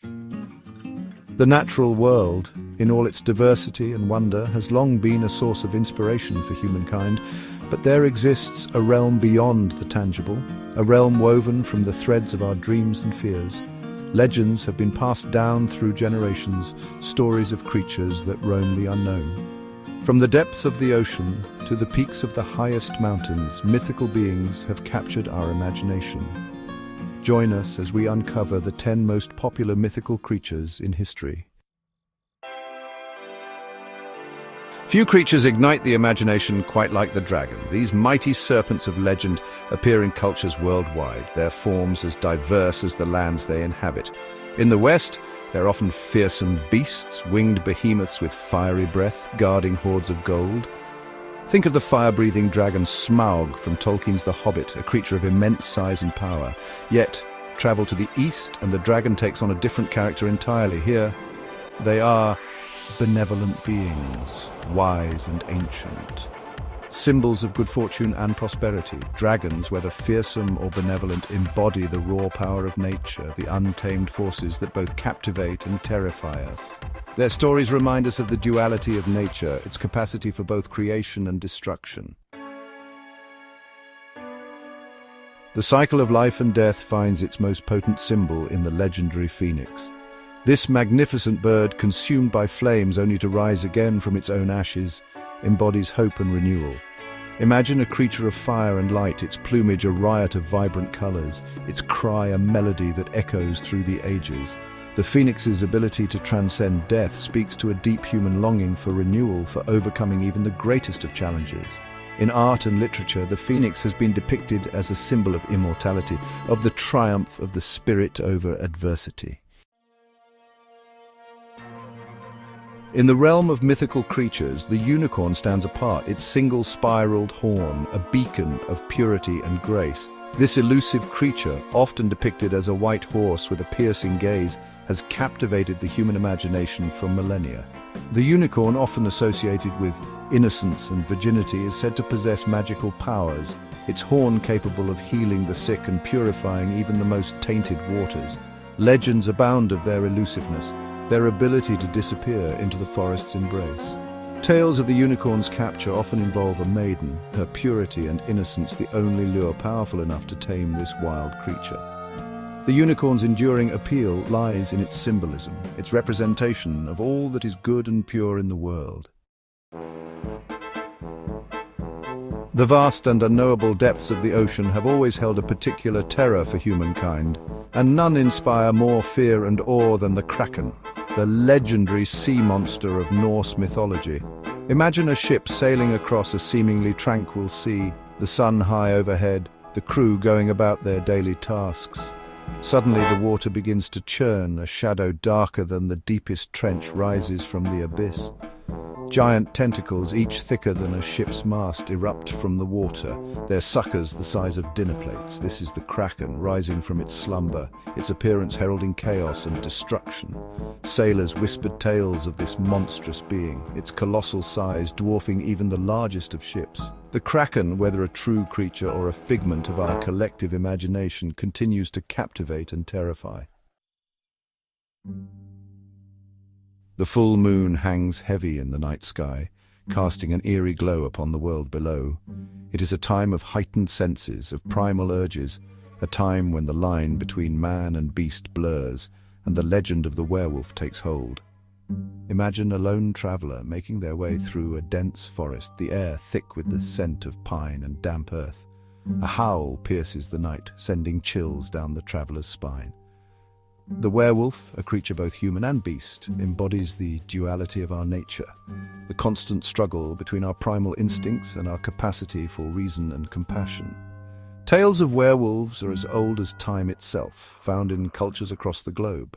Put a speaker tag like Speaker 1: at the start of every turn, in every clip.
Speaker 1: The natural world, in all its diversity and wonder, has long been a source of inspiration for humankind, but there exists a realm beyond the tangible, a realm woven from the threads of our dreams and fears. Legends have been passed down through generations, stories of creatures that roam the unknown. From the depths of the ocean to the peaks of the highest mountains, mythical beings have captured our imagination. Join us as we uncover the 10 most popular mythical creatures in history. Few creatures ignite the imagination quite like the dragon. These mighty serpents of legend appear in cultures worldwide, their forms as diverse as the lands they inhabit. In the West, they're often fearsome beasts, winged behemoths with fiery breath, guarding hoards of gold. Think of the fire-breathing dragon Smaug from Tolkien's The Hobbit, a creature of immense size and power. Yet, travel to the east and the dragon takes on a different character entirely. Here, they are benevolent beings, wise and ancient. Symbols of good fortune and prosperity, dragons, whether fearsome or benevolent, embody the raw power of nature, the untamed forces that both captivate and terrify us. Their stories remind us of the duality of nature, its capacity for both creation and destruction. The cycle of life and death finds its most potent symbol in the legendary phoenix. This magnificent bird, consumed by flames only to rise again from its own ashes, embodies hope and renewal. Imagine a creature of fire and light, its plumage a riot of vibrant colors, its cry a melody that echoes through the ages. The phoenix's ability to transcend death speaks to a deep human longing for renewal, for overcoming even the greatest of challenges. In art and literature, the phoenix has been depicted as a symbol of immortality, of the triumph of the spirit over adversity. In the realm of mythical creatures, the unicorn stands apart, its single-spiraled horn, a beacon of purity and grace. This elusive creature, often depicted as a white horse with a piercing gaze, has captivated the human imagination for millennia. The unicorn, often associated with innocence and virginity, is said to possess magical powers, its horn capable of healing the sick and purifying even the most tainted waters. Legends abound of their elusiveness, their ability to disappear into the forest's embrace. Tales of the unicorn's capture often involve a maiden, her purity and innocence the only lure powerful enough to tame this wild creature. The unicorn's enduring appeal lies in its symbolism, its representation of all that is good and pure in the world. The vast and unknowable depths of the ocean have always held a particular terror for humankind, and none inspire more fear and awe than the Kraken, the legendary sea monster of Norse mythology. Imagine a ship sailing across a seemingly tranquil sea, the sun high overhead, the crew going about their daily tasks. Suddenly the water begins to churn, a shadow darker than the deepest trench rises from the abyss. Giant tentacles, each thicker than a ship's mast, erupt from the water, their suckers the size of dinner plates. This is the Kraken, rising from its slumber, its appearance heralding chaos and destruction. Sailors whispered tales of this monstrous being, its colossal size dwarfing even the largest of ships. The Kraken, whether a true creature or a figment of our collective imagination, continues to captivate and terrify. The full moon hangs heavy in the night sky, casting an eerie glow upon the world below. It is a time of heightened senses, of primal urges, a time when the line between man and beast blurs, and the legend of the werewolf takes hold. Imagine a lone traveler making their way through a dense forest, the air thick with the scent of pine and damp earth. A howl pierces the night, sending chills down the traveler's spine. The werewolf, a creature both human and beast, embodies the duality of our nature, the constant struggle between our primal instincts and our capacity for reason and compassion. Tales of werewolves are as old as time itself, found in cultures across the globe.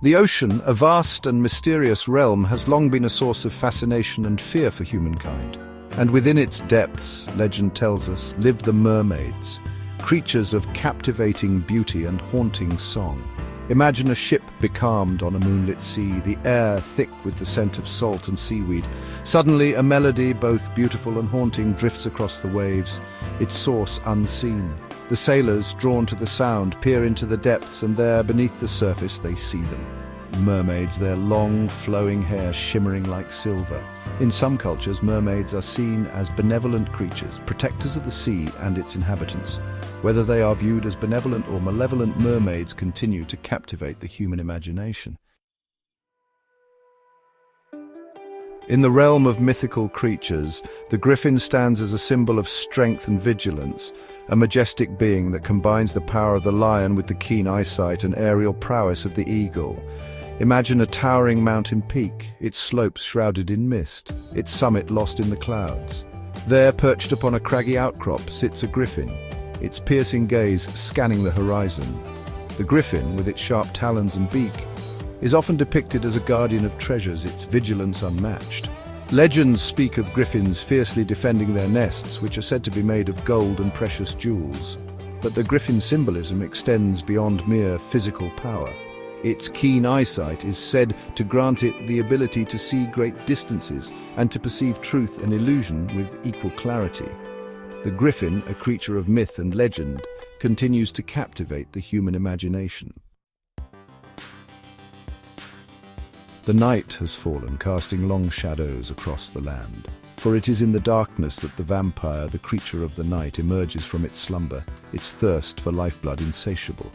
Speaker 1: The ocean, a vast and mysterious realm, has long been a source of fascination and fear for humankind. And within its depths, legend tells us, live the mermaids, creatures of captivating beauty and haunting song. Imagine a ship becalmed on a moonlit sea, the air thick with the scent of salt and seaweed. Suddenly, a melody, both beautiful and haunting, drifts across the waves, its source unseen. The sailors, drawn to the sound, peer into the depths, and there, beneath the surface, they see them. Mermaids, their long, flowing hair shimmering like silver. In some cultures, mermaids are seen as benevolent creatures, protectors of the sea and its inhabitants. Whether they are viewed as benevolent or malevolent, mermaids continue to captivate the human imagination. In the realm of mythical creatures, the griffin stands as a symbol of strength and vigilance, a majestic being that combines the power of the lion with the keen eyesight and aerial prowess of the eagle. Imagine a towering mountain peak, its slopes shrouded in mist, its summit lost in the clouds. There, perched upon a craggy outcrop, sits a griffin, its piercing gaze scanning the horizon. The griffin, with its sharp talons and beak, is often depicted as a guardian of treasures, its vigilance unmatched. Legends speak of griffins fiercely defending their nests, which are said to be made of gold and precious jewels. But the griffin symbolism extends beyond mere physical power. Its keen eyesight is said to grant it the ability to see great distances and to perceive truth and illusion with equal clarity. The griffin, a creature of myth and legend, continues to captivate the human imagination. The night has fallen, casting long shadows across the land. For it is in the darkness that the vampire, the creature of the night, emerges from its slumber, its thirst for lifeblood insatiable.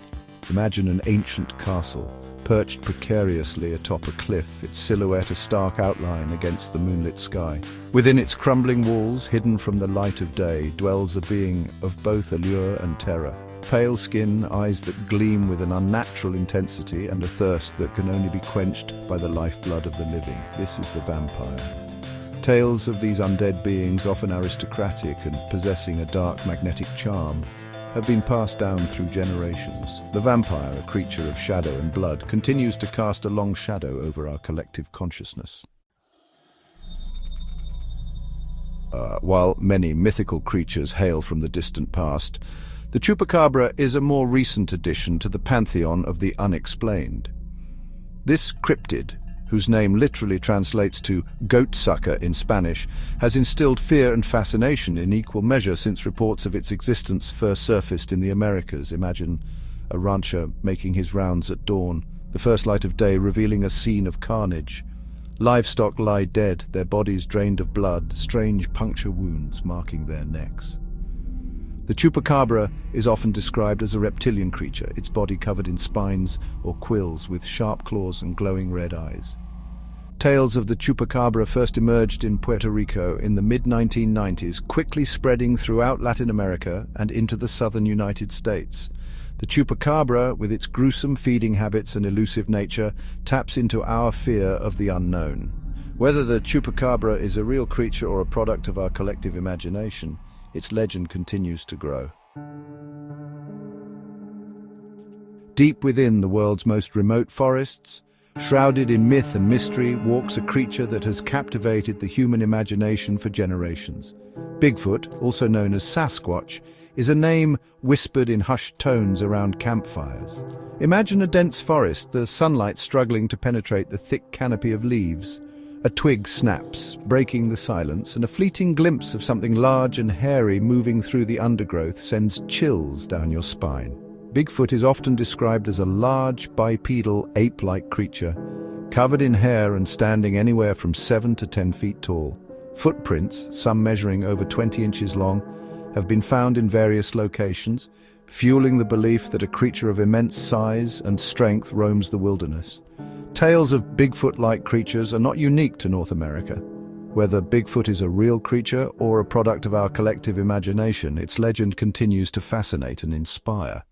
Speaker 1: Imagine an ancient castle, perched precariously atop a cliff, its silhouette a stark outline against the moonlit sky. Within its crumbling walls, hidden from the light of day, dwells a being of both allure and terror. Pale skin, eyes that gleam with an unnatural intensity, and a thirst that can only be quenched by the lifeblood of the living. This is the vampire. Tales of these undead beings, often aristocratic and possessing a dark magnetic charm, have been passed down through generations. The vampire, a creature of shadow and blood, continues to cast a long shadow over our collective consciousness. While many mythical creatures hail from the distant past, the chupacabra is a more recent addition to the pantheon of the unexplained. This cryptid, whose name literally translates to goat-sucker in Spanish, has instilled fear and fascination in equal measure since reports of its existence first surfaced in the Americas. Imagine a rancher making his rounds at dawn, the first light of day revealing a scene of carnage. Livestock lie dead, their bodies drained of blood, strange puncture wounds marking their necks. The chupacabra is often described as a reptilian creature, its body covered in spines or quills with sharp claws and glowing red eyes. Tales of the chupacabra first emerged in Puerto Rico in the mid-1990s, quickly spreading throughout Latin America and into the southern United States. The chupacabra, with its gruesome feeding habits and elusive nature, taps into our fear of the unknown. Whether the chupacabra is a real creature or a product of our collective imagination, its legend continues to grow. Deep within the world's most remote forests, shrouded in myth and mystery, walks a creature that has captivated the human imagination for generations. Bigfoot, also known as Sasquatch, is a name whispered in hushed tones around campfires. Imagine a dense forest, the sunlight struggling to penetrate the thick canopy of leaves. A twig snaps, breaking the silence, and a fleeting glimpse of something large and hairy moving through the undergrowth sends chills down your spine. Bigfoot is often described as a large, bipedal, ape-like creature, covered in hair and standing anywhere from 7 to 10 feet tall. Footprints, some measuring over 20 inches long, have been found in various locations, fueling the belief that a creature of immense size and strength roams the wilderness. Tales of Bigfoot-like creatures are not unique to North America. Whether Bigfoot is a real creature or a product of our collective imagination, its legend continues to fascinate and inspire.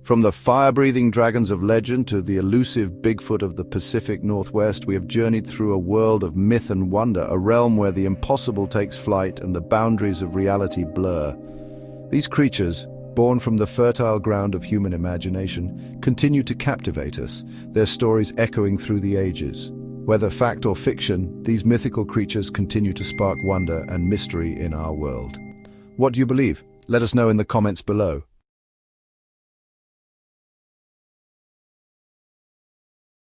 Speaker 1: From the fire-breathing dragons of legend to the elusive Bigfoot of the Pacific Northwest, we have journeyed through a world of myth and wonder, a realm where the impossible takes flight and the boundaries of reality blur. These creatures, born from the fertile ground of human imagination, continue to captivate us, their stories echoing through the ages. Whether fact or fiction, these mythical creatures continue to spark wonder and mystery in our world. What do you believe? Let us know in the comments below.